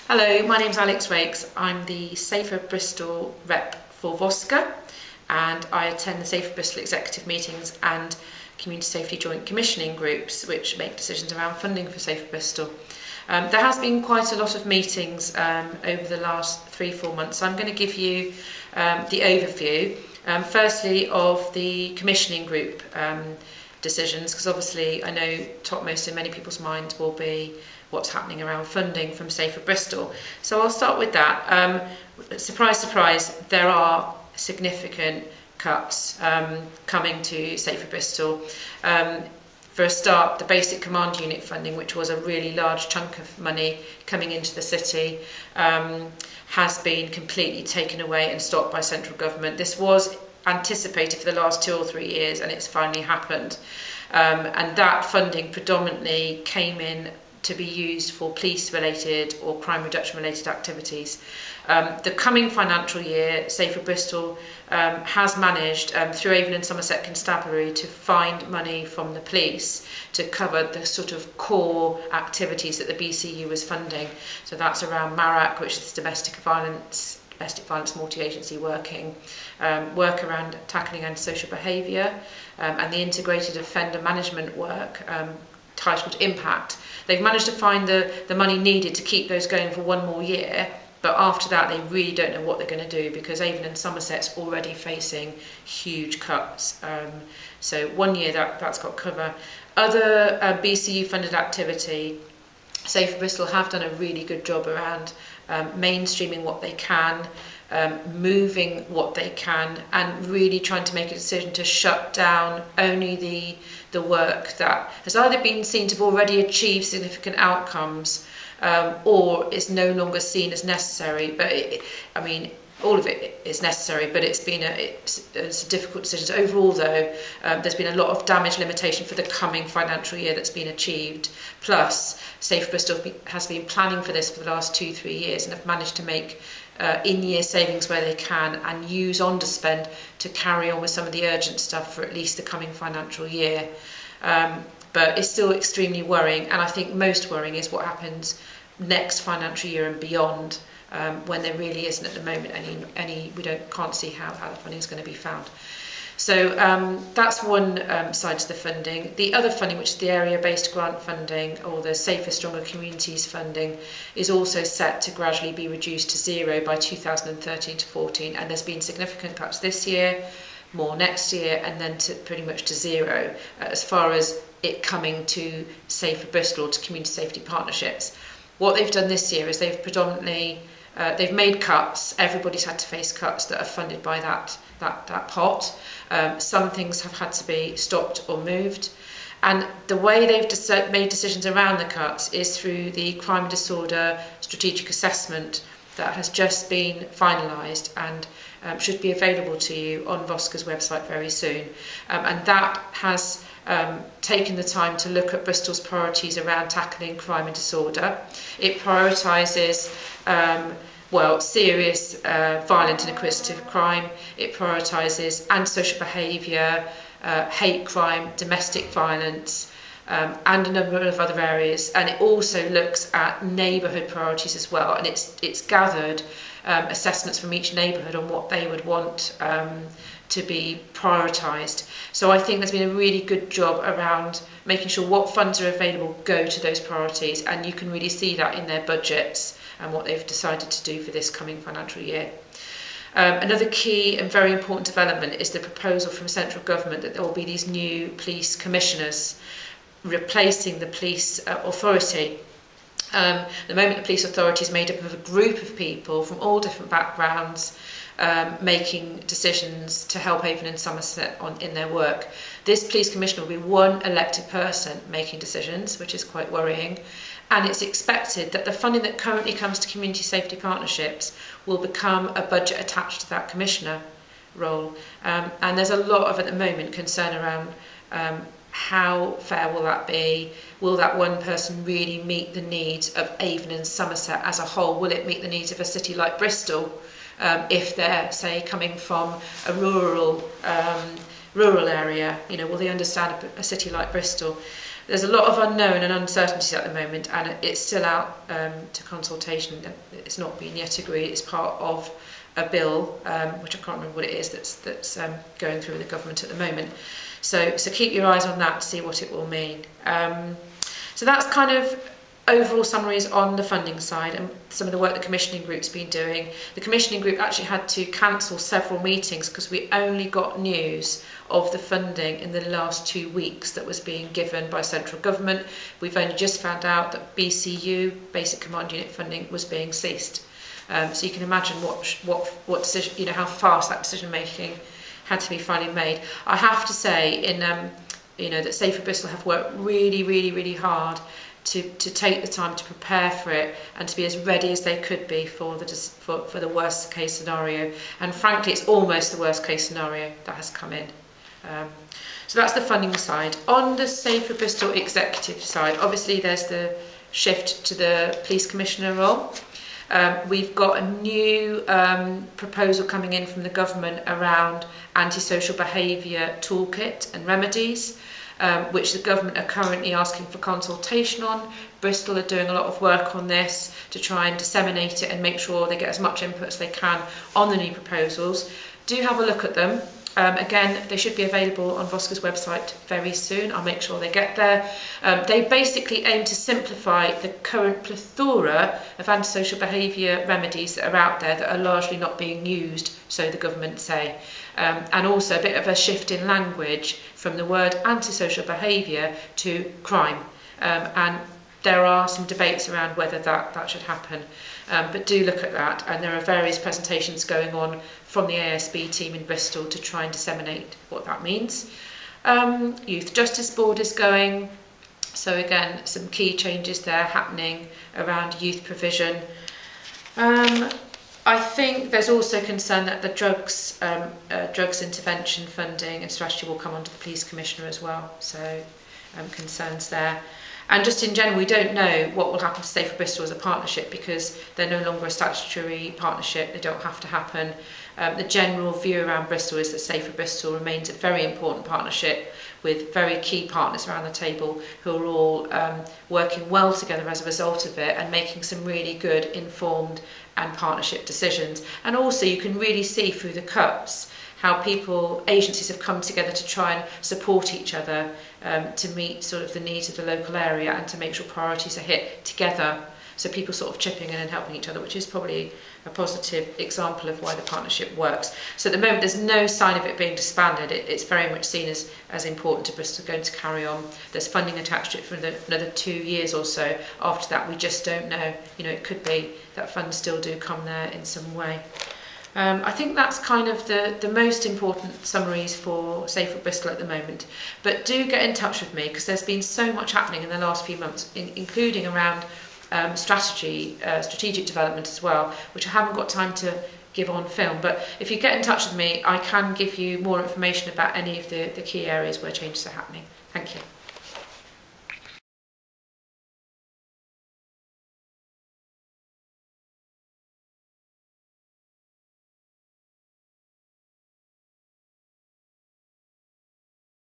Hello, my name's Raikes. I'm the Safer Bristol rep for Voscur, and I attend the Safer Bristol executive meetings and community safety joint commissioning groups which make decisions around funding for Safer Bristol. There has been quite a lot of meetings over the last 3-4 months, so I'm going to give you the overview firstly of the commissioning group decisions, because obviously I know topmost in many people's minds will be what's happening around funding from Safer Bristol. So I'll start with that. Surprise, surprise, there are significant cuts coming to Safer Bristol. For a start, the basic command unit funding, which was a really large chunk of money coming into the city, has been completely taken away and stopped by central government. This was anticipated for the last 2 or 3 years, and it's finally happened. And that funding predominantly came in to be used for police-related or crime reduction-related activities. The coming financial year, Safer Bristol has managed, through Avon and Somerset Constabulary, to find money from the police to cover the sort of core activities that the BCU was funding. So that's around MARAC, which is domestic violence multi-agency working, work around tackling antisocial behaviour, and the integrated offender management work titled Impact. They've managed to find the money needed to keep those going for 1 more year, but after that they really don't know what they're going to do, because Avon and Somerset's already facing huge cuts. So 1 year that's got cover. Other BCU funded activity, Safer Bristol have done a really good job around mainstreaming what they can, moving what they can, and really trying to make a decision to shut down only the work that has either been seen to have already achieved significant outcomes or is no longer seen as necessary. But all of it is necessary, but it's a difficult decision. So overall, though, there's been a lot of damage limitation for the coming financial year that's been achieved. Plus, Safer Bristol has been planning for this for the last 2-3 years and have managed to make in-year savings where they can and use underspend to carry on with some of the urgent stuff for at least the coming financial year. But it's still extremely worrying, and I think most worrying is what happens next financial year and beyond, when there really isn't at the moment we can't see how the funding is going to be found. So that's one side to the funding. The other funding, which is the area-based grant funding, or the Safer Stronger Communities funding, is also set to gradually be reduced to zero by 2013 to 14, and there's been significant cuts this year, more next year, and then pretty much to zero as far as it coming to Safer Bristol, to community safety partnerships. What they've done this year is they've predominantly they've made cuts. Everybody's had to face cuts that are funded by that pot. Some things have had to be stopped or moved, and the way they've made decisions around the cuts is through the crime and disorder strategic assessment that has just been finalised and should be available to you on Voscur's website very soon. And that has taken the time to look at Bristol's priorities around tackling crime and disorder. It prioritises serious violent and acquisitive crime. It prioritises antisocial behaviour, hate crime, domestic violence, and a number of other areas. And it also looks at neighbourhood priorities as well, and it's gathered assessments from each neighbourhood on what they would want to be prioritised. So I think there's been a really good job around making sure what funds are available go to those priorities, and you can really see that in their budgets and what they've decided to do for this coming financial year. Another key and very important development is the proposal from central government that there will be these new police commissioners replacing the police authority. The moment the police authority is made up of a group of people from all different backgrounds, making decisions to help Avon and Somerset in their work. This police commissioner will be one elected person making decisions, which is quite worrying, and it's expected that the funding that currently comes to community safety partnerships will become a budget attached to that commissioner role. And there's a lot of, at the moment, concern around how fair will that be? Will that one person really meet the needs of Avon and Somerset as a whole? Will it meet the needs of a city like Bristol, if they're, say, coming from a rural area? Will they understand a city like Bristol? there's a lot of unknown and uncertainties at the moment, and it's still out to consultation. It's not been yet agreed. It's part of a bill, which I can't remember what it is, that's going through the government at the moment. So keep your eyes on that to see what it will mean. So that's kind of overall summaries on the funding side and some of the work the commissioning group's been doing. The commissioning group actually had to cancel several meetings because we only got news of the funding in the last 2 weeks that was being given by central government. We've only just found out that BCU, Basic Command Unit funding, was being ceased. So you can imagine what decision, you know, how fast that decision making had to be finally made. I have to say, you know, that Safer Bristol have worked really hard to take the time to prepare for it and to be as ready as they could be for the worst case scenario. And frankly, it's almost the worst case scenario that has come in. So that's the funding side. On the Safer Bristol executive side, obviously there's the shift to the police commissioner role. We've got a new proposal coming in from the government around antisocial behaviour toolkit and remedies, which the government are currently asking for consultation on. Bristol are doing a lot of work on this to try and disseminate it and make sure they get as much input as they can on the new proposals. Do have a look at them. Again, they should be available on Voscur's website very soon. I'll make sure they get there. They basically aim to simplify the current plethora of antisocial behaviour remedies that are out there that are largely not being used, so the government say. And also a bit of a shift in language from the word antisocial behaviour to crime. And there are some debates around whether that should happen. But do look at that, and there are various presentations going on from the ASB team in Bristol to try and disseminate what that means. Youth Justice Board is going, so again some key changes there happening around youth provision. I think there's also concern that the drugs intervention funding and strategy will come onto the police commissioner as well, so concerns there. And just in general, we don't know what will happen to Safer Bristol as a partnership because they're no longer a statutory partnership. They don't have to happen. The general view around Bristol is that Safer Bristol remains a very important partnership with very key partners around the table who are all working well together as a result of it and making some really good informed and partnership decisions. And also you can really see through the cuts how agencies have come together to try and support each other to meet sort of the needs of the local area and to make sure priorities are hit together. So people sort of chipping in and helping each other, which is probably a positive example of why the partnership works. So at the moment, there's no sign of it being disbanded. It's very much seen as important to Bristol, going to carry on. There's funding attached to it for another 2 years or so. After that, we just don't know. You know, it could be that funds still do come there in some way. I think that's kind of the most important summaries for Safer Bristol at the moment. But do get in touch with me because there's been so much happening in the last few months, including around strategic development as well, which I haven't got time to give on film. But if you get in touch with me, I can give you more information about any of the key areas where changes are happening. Thank you.